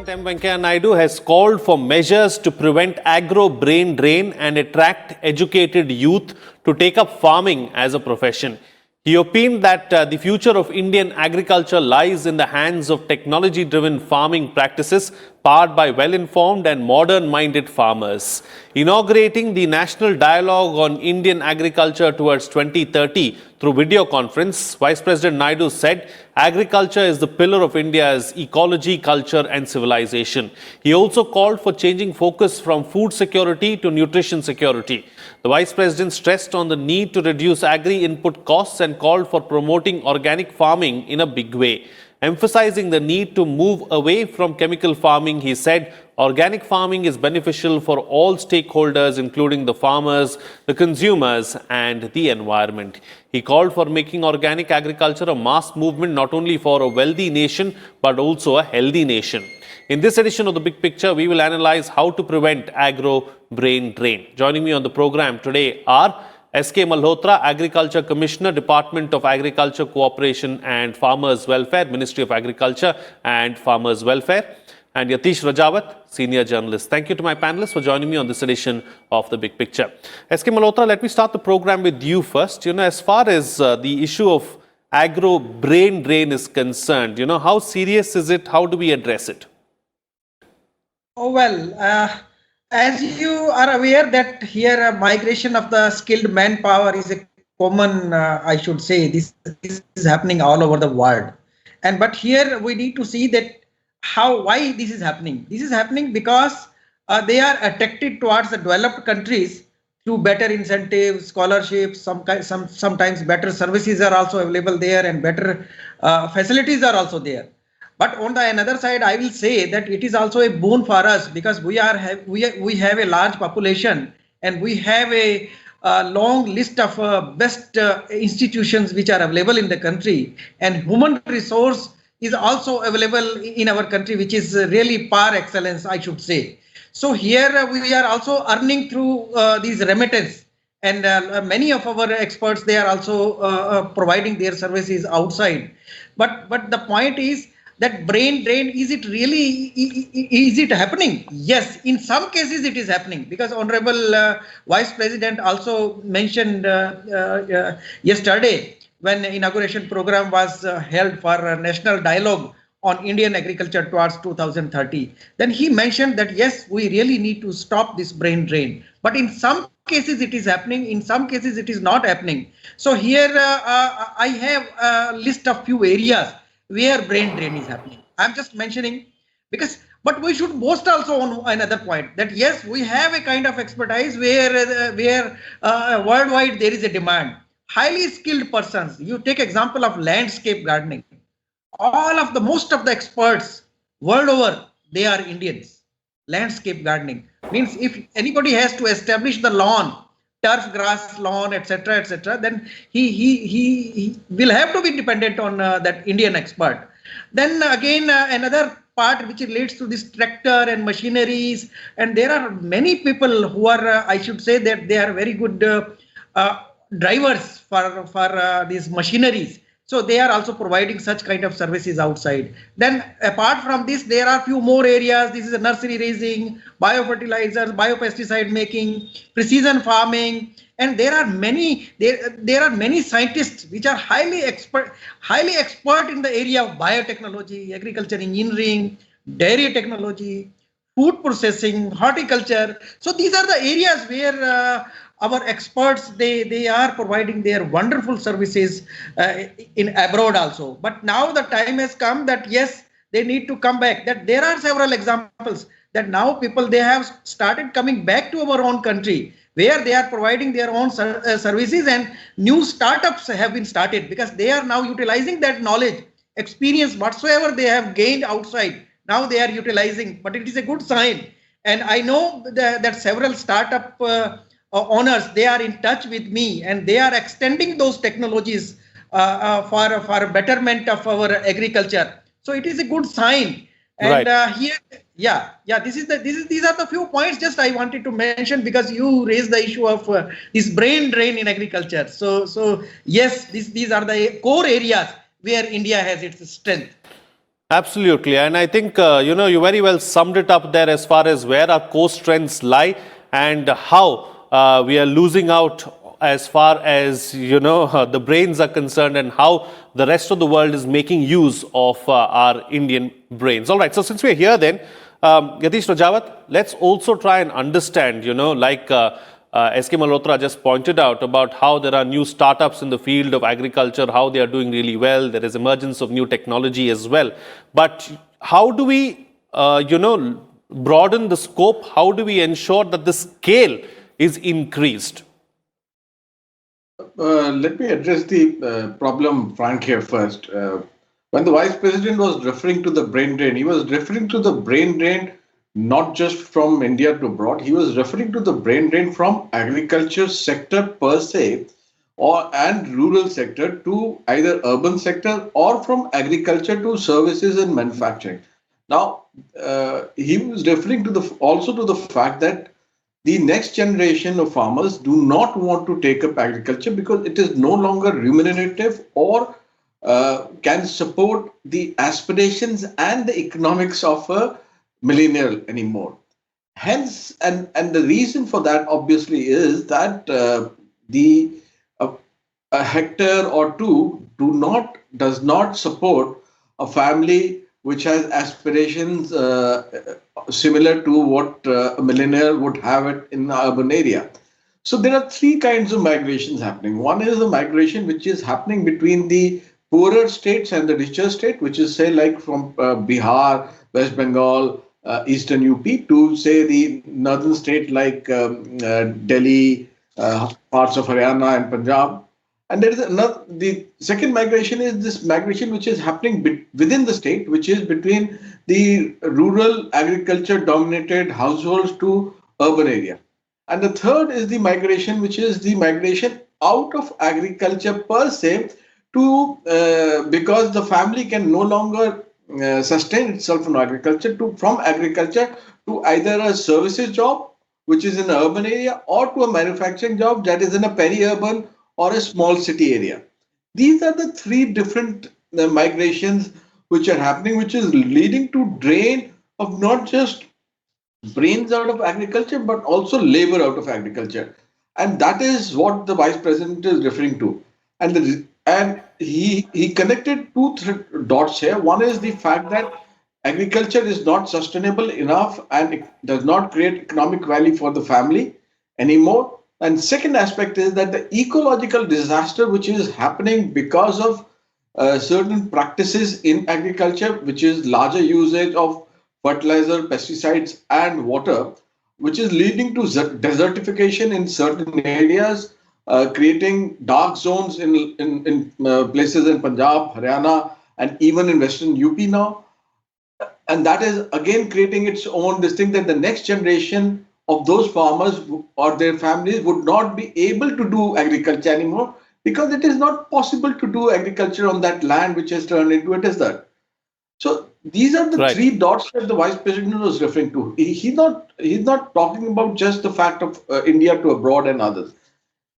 M. Venkaiah Naidu has called for measures to prevent agro-brain drain and attract educated youth to take up farming as a profession. He opined that the future of Indian agriculture lies in the hands of technology-driven farming practices powered by well-informed and modern-minded farmers. Inaugurating the National Dialogue on Indian Agriculture towards 2030 through video conference, Vice President Naidu said, agriculture is the pillar of India's ecology, culture and civilization. He also called for changing focus from food security to nutrition security. The Vice President stressed on the need to reduce agri-input costs and called for promoting organic farming in a big way. Emphasizing the need to move away from chemical farming, he said, organic farming is beneficial for all stakeholders, including the farmers, the consumers and the environment. He called for making organic agriculture a mass movement not only for a wealthy nation, but also a healthy nation. In this edition of The Big Picture, we will analyze how to prevent agro-brain drain. Joining me on the program today are S.K. Malhotra, Agriculture Commissioner, Department of Agriculture, Cooperation and Farmers Welfare, Ministry of Agriculture and Farmers Welfare, and Yatish Rajawat, Senior Journalist. Thank you to my panelists for joining me on this edition of The Big Picture. S.K. Malhotra, let me start the program with you first. As far as the issue of agro-brain drain is concerned, how serious is it? How do we address it? Oh, well, as you are aware that here migration of the skilled manpower is a common, I should say, this is happening all over the world. But here we need to see that why this is happening. This is happening because they are attracted towards the developed countries through better incentives, scholarships, sometimes better services are also available there and better facilities are also there. But on the another side, I will say that it is also a boon for us because we have a large population and we have a long list of best institutions which are available in the country, and human resource is also available in our country, which is really par excellence, I should say. So here we are also earning through these remittance, and many of our experts, they are also providing their services outside. But the point is, that brain drain, is it happening? Yes, in some cases it is happening because Honorable Vice President also mentioned yesterday when the inauguration program was held for a national dialogue on Indian agriculture towards 2030. Then he mentioned that yes, we really need to stop this brain drain. But in some cases it is happening, in some cases it is not happening. So here I have a list of few areas where brain drain is happening. I'm just mentioning but we should boast also on another point that yes, we have a kind of expertise where worldwide there is a demand. Highly skilled persons. You take example of landscape gardening. Most of the experts world over, they are Indians. Landscape gardening means if anybody has to establish the lawn, turf grass lawn, etc., then he will have to be dependent on that Indian expert. Then again another part which relates to this tractor and machineries, and there are many people who are I should say that they are very good drivers for these machineries. So they are also providing such kind of services outside. Then apart from this, there are few more areas. This is a nursery raising, biofertilizers, biopesticide making, precision farming, and there are many scientists which are highly expert in the area of biotechnology, agriculture engineering, dairy technology, food processing, horticulture. So these are the areas where our experts, they are providing their wonderful services in abroad also. But now the time has come that yes, they need to come back. That there are several examples that now people, they have started coming back to our own country where they are providing their own services, and new startups have been started because they are now utilizing that knowledge, experience whatsoever they have gained outside. Now they are utilizing, but it is a good sign. And I know that several startup owners, they are in touch with me and they are extending those technologies for betterment of our agriculture. So it is a good sign. And right. These are the few points just I wanted to mention because you raised the issue of this brain drain in agriculture. So yes, these are the core areas where India has its strength. Absolutely. And I think, you very well summed it up there as far as where our core strengths lie and how we are losing out as far as, the brains are concerned and how the rest of the world is making use of our Indian brains. All right. So since we're here then, Yatish Rajawat, let's also try and understand, like SK Malhotra just pointed out about how there are new startups in the field of agriculture, how they are doing really well. There is emergence of new technology as well. But how do we, broaden the scope? How do we ensure that the scale is increased? Let me address the problem, Frank, here first. When the Vice President was referring to the brain drain, he was referring to the brain drain not just from India to abroad. He was referring to the brain drain from agriculture sector per se, and rural sector to either urban sector, or from agriculture to services and manufacturing. Now, he was referring to also to the fact that the next generation of farmers do not want to take up agriculture because it is no longer remunerative or can support the aspirations and the economics of a millennial anymore. Hence, and the reason for that obviously is that the a hectare or two does not support a family which has aspirations similar to what a millionaire would have it in the urban area. So there are three kinds of migrations happening. One is the migration which is happening between the poorer states and the richer state, which is say like from Bihar, West Bengal, Eastern UP to say the northern state like Delhi, parts of Haryana and Punjab. And there is another, the second migration is this migration which is happening within the state, which is between the rural agriculture dominated households to urban area. And the third is the migration, which is the migration out of agriculture per se to because the family can no longer sustain itself from agriculture to either a services job, which is in an urban area, or to a manufacturing job that is in a peri-urban or a small city area. These are the three different migrations which are happening, which is leading to drain of not just brains out of agriculture, but also labor out of agriculture. And that is what the Vice President is referring to. And he connected two dots here. One is the fact that agriculture is not sustainable enough and it does not create economic value for the family anymore. And second aspect is that the ecological disaster which is happening because of certain practices in agriculture, which is larger usage of fertilizer, pesticides and water, which is leading to desertification in certain areas, creating dark zones in places in Punjab, Haryana and even in Western UP now. And that is again creating its own distinct that the next generation of those farmers or their families would not be able to do agriculture anymore because it is not possible to do agriculture on that land which has turned into a desert. So these are the three dots that the Vice President was referring to. He's not talking about just the fact of India to abroad and others.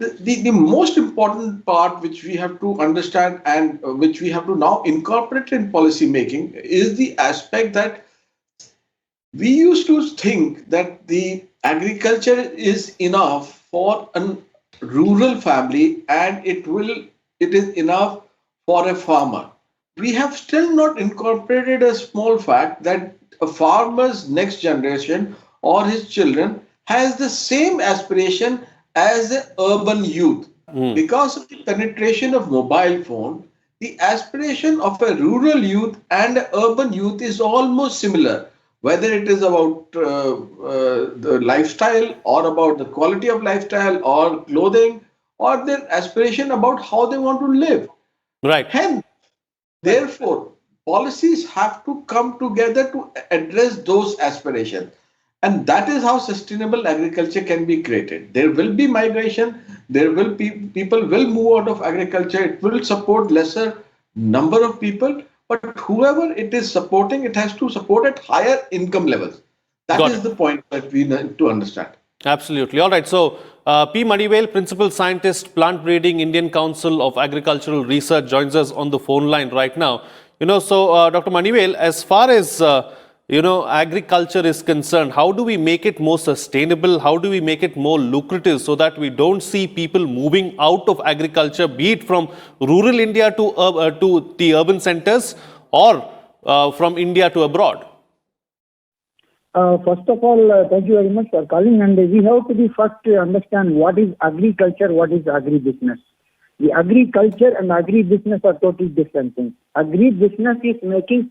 The most important part which we have to understand and which we have to now incorporate in policy making is the aspect that we used to think that the agriculture is enough for a rural family and it is enough for a farmer. We have still not incorporated a small fact that a farmer's next generation or his children has the same aspiration as an urban youth. Because of the penetration of mobile phone, the aspiration of a rural youth and an urban youth is almost similar. Whether it is about the lifestyle or about the quality of lifestyle or clothing or their aspiration about how they want to live. Right. Hence, therefore, policies have to come together to address those aspirations. And that is how sustainable agriculture can be created. There will be migration. There will be people will move out of agriculture. It will support lesser number of people. But whoever it is supporting, it has to support at higher income levels. That is the point that we need to understand. Absolutely. All right. So, P. Madivel, Principal Scientist, Plant Breeding, Indian Council of Agricultural Research, joins us on the phone line right now. Dr. Manivel, as far as agriculture is concerned, how do we make it more sustainable? How do we make it more lucrative so that we don't see people moving out of agriculture, be it from rural India to the urban centers or from India to abroad? First of all, thank you very much for calling. And we have to be first to understand what is agriculture, what is agribusiness. The agriculture and agribusiness are totally different things. Agribusiness is making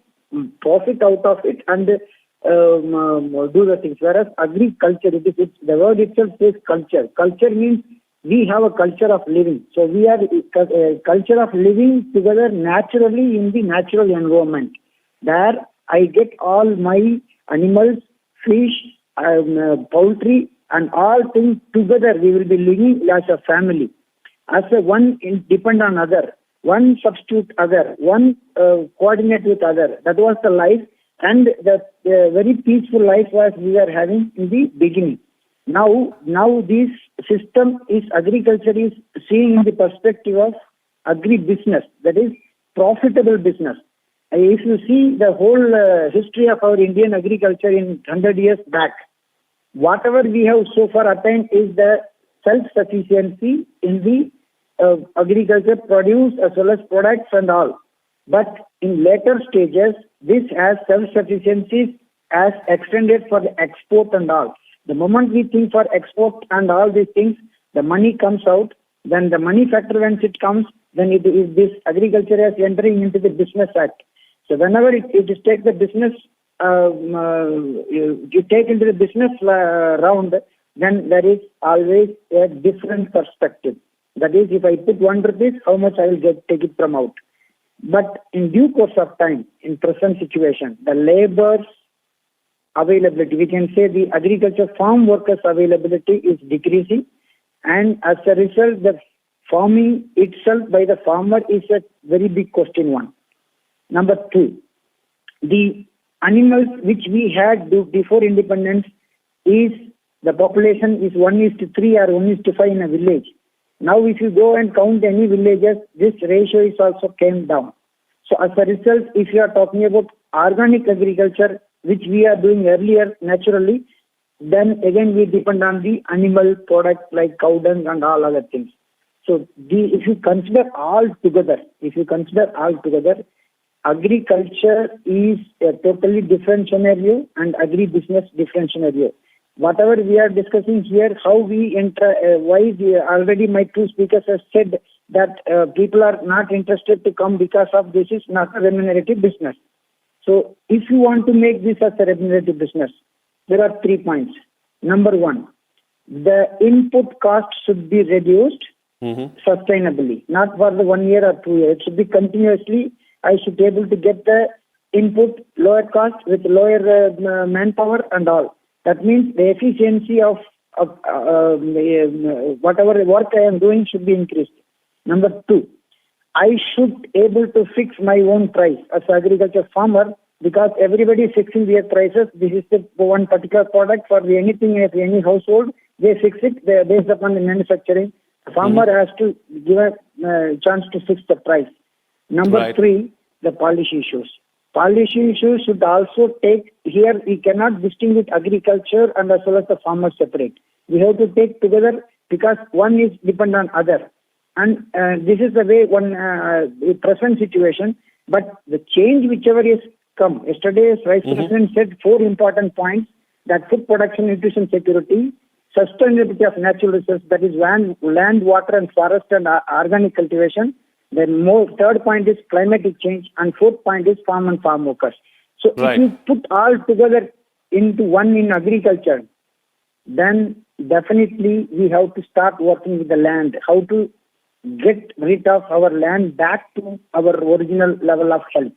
profit out of it and do the things. Whereas agriculture, the word itself says culture. Culture means we have a culture of living. So we have a culture of living together naturally in the natural environment. There I get all my animals, fish, poultry and all things together. We will be living as a family. As a one depend on other. One substitute other, one coordinate with other. That was the life, and the very peaceful life was we were having in the beginning. Now this system is agriculture is seen in the perspective of agri-business, that is profitable business. If you see the whole history of our Indian agriculture in 100 years back, whatever we have so far attained is the self-sufficiency in the agriculture produce as well as products and all. But in later stages, this has self-sufficiency as extended for the export and all. The moment we think for export and all these things, the money comes out. Then the money factor, when it comes, then it is this agriculture is entering into the business act. So whenever it is take the business, you take into the business round, then there is always a different perspective. That is, if I put 1 rupees, how much I will take it from out. But in due course of time, in present situation, the labor's availability, we can say the agriculture farm workers availability is decreasing, and as a result, the farming itself by the farmer is a very big question one. Number two, the animals which we had before independence is the population is 1:3 or 1:5 in a village. Now, if you go and count any villages, this ratio is also came down. So, as a result, if you are talking about organic agriculture, which we are doing earlier naturally, then again we depend on the animal products like cow dung and all other things. So, if you consider all together, agriculture is a totally different scenario and agri-business different scenario. Whatever we are discussing here, how we enter, already my two speakers have said that people are not interested to come because of this is not a remunerative business. So if you want to make this as a remunerative business, there are 3 points. Number one, the input cost should be reduced sustainably, not for the 1 year or 2 years. It should be continuously. I should be able to get the input lower cost with lower manpower and all. That means the efficiency of whatever work I am doing should be increased. Number two, I should able to fix my own price as an agriculture farmer, because everybody is fixing their prices. This is the one particular product for anything, any household, they fix it based upon the manufacturing. The farmer has to give a chance to fix the price. Number three, the policy issues. Policy issues should also take, here we cannot distinguish agriculture and as well as the farmer separate. We have to take together because one is dependent on other. And this is the way present situation. But the change whichever is come. Yesterday's Vice President said 4 important points: that food production, nutrition security, sustainability of natural resources, that is land, water and forest and organic cultivation. Then third point is climatic change, and fourth point is farm and farm workers. So if you put all together into one in agriculture, then definitely we have to start working with the land, how to get rid of our land back to our original level of health,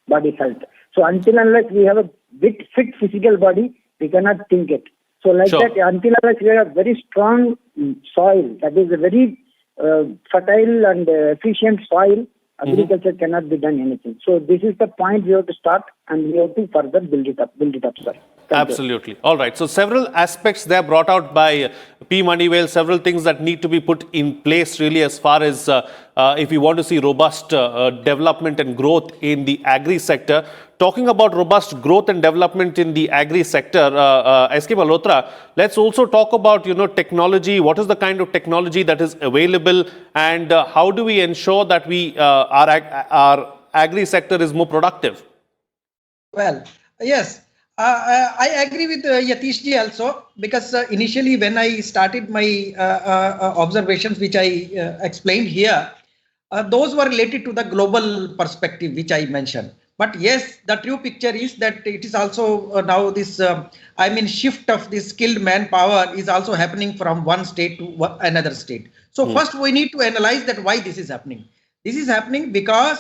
body health. So until unless we have a bit fit physical body, we cannot think it. So like that, until unless we have a very strong soil, that is a very fertile and efficient soil, agriculture cannot be done anything. So this is the point we have to start, and we have to further build it up, sir. Absolutely. All right. So several aspects there brought out by P. Manivel, several things that need to be put in place really as far as if we want to see robust development and growth in the agri sector. Talking about robust growth and development in the agri sector, S.K. Malhotra, let's also talk about, technology. What is the kind of technology that is available, and how do we ensure that our agri sector is more productive? Well, yes, I agree with Yatish ji also, because initially when I started my observations, which I explained here, those were related to the global perspective, which I mentioned. But yes, the true picture is that it is also now this, shift of this skilled manpower is also happening from one state to another state. So first we need to analyze that why this is happening. This is happening because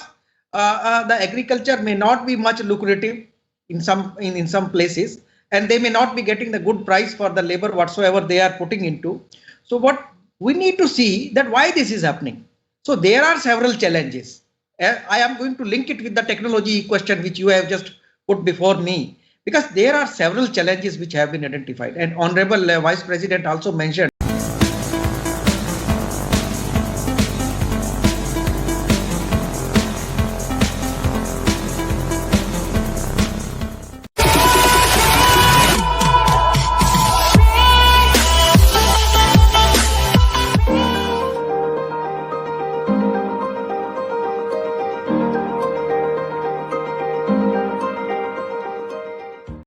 the agriculture may not be much lucrative in some places, and they may not be getting the good price for the labor whatsoever they are putting into. So what we need to see that why this is happening. So there are several challenges. I am going to link it with the technology question which you have just put before me, because there are several challenges which have been identified, and Honorable Vice President also mentioned